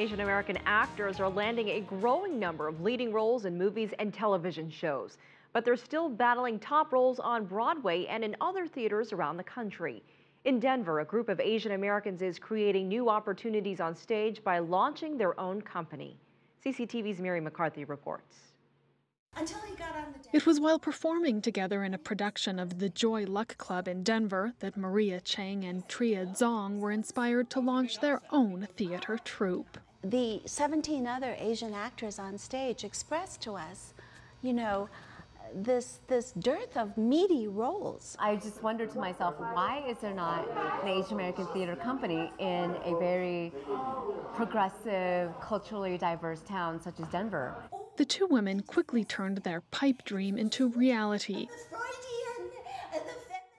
Asian American actors are landing a growing number of leading roles in movies and television shows, but they're still battling top roles on Broadway and in other theaters around the country. In Denver, a group of Asian Americans is creating new opportunities on stage by launching their own company. CCTV's Maccarthy reports. It was while performing together in a production of The Joy Luck Club in Denver that Maria Chang and Tria Zong were inspired to launch their own theater troupe. The 17 other Asian actors on stage expressed to us, this dearth of meaty roles. I just wondered to myself, why is there not an Asian American theater company in a very progressive, culturally diverse town such as Denver? The two women quickly turned their pipe dream into reality.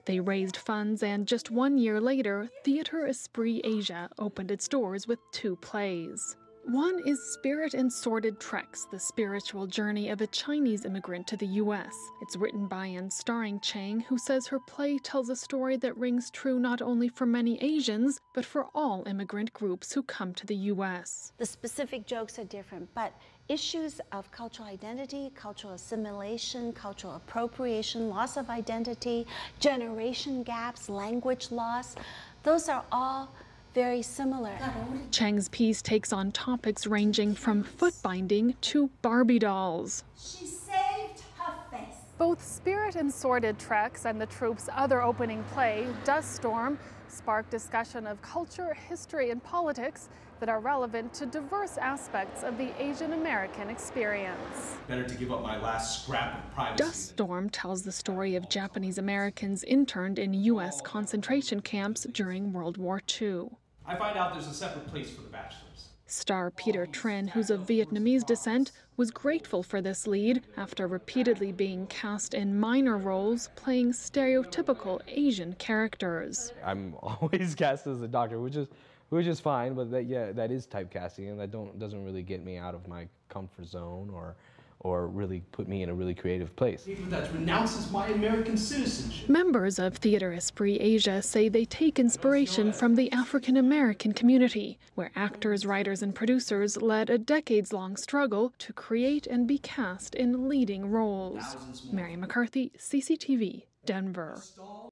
They raised funds, and just 1 year later, Theatre Esprit Asia opened its doors with 2 plays. One is Spirit and Sordid Treks, the spiritual journey of a Chinese immigrant to the U.S. It's written by and starring Chang, who says her play tells a story that rings true not only for many Asians, but for all immigrant groups who come to the U.S. The specific jokes are different, but issues of cultural identity, cultural assimilation, cultural appropriation, loss of identity, generation gaps, language loss, those are all very similar. Chang's piece takes on topics ranging from foot binding to Barbie dolls. She saved her face. Both Spirit and Sordid Treks and the troupe's other opening play, Dust Storm, spark discussion of culture, history, and politics that are relevant to diverse aspects of the Asian American experience. Better to give up my last scrap of privacy. Dust Storm tells the story of Japanese Americans interned in U.S. concentration camps during World War II. I find out there's a separate place for the bachelors. Star Peter Trin, who's of Vietnamese descent, was grateful for this lead after repeatedly being cast in minor roles playing stereotypical Asian characters. I'm always cast as a doctor, which is fine, but that is typecasting, and that doesn't really get me out of my comfort zone or really put me in a really creative place. That renounces my American citizenship. Members of Theatre Esprit Asia say they take inspiration from the African American community, where actors, writers, and producers led a decades-long struggle to create and be cast in leading roles. Maccarthy, CCTV, Denver.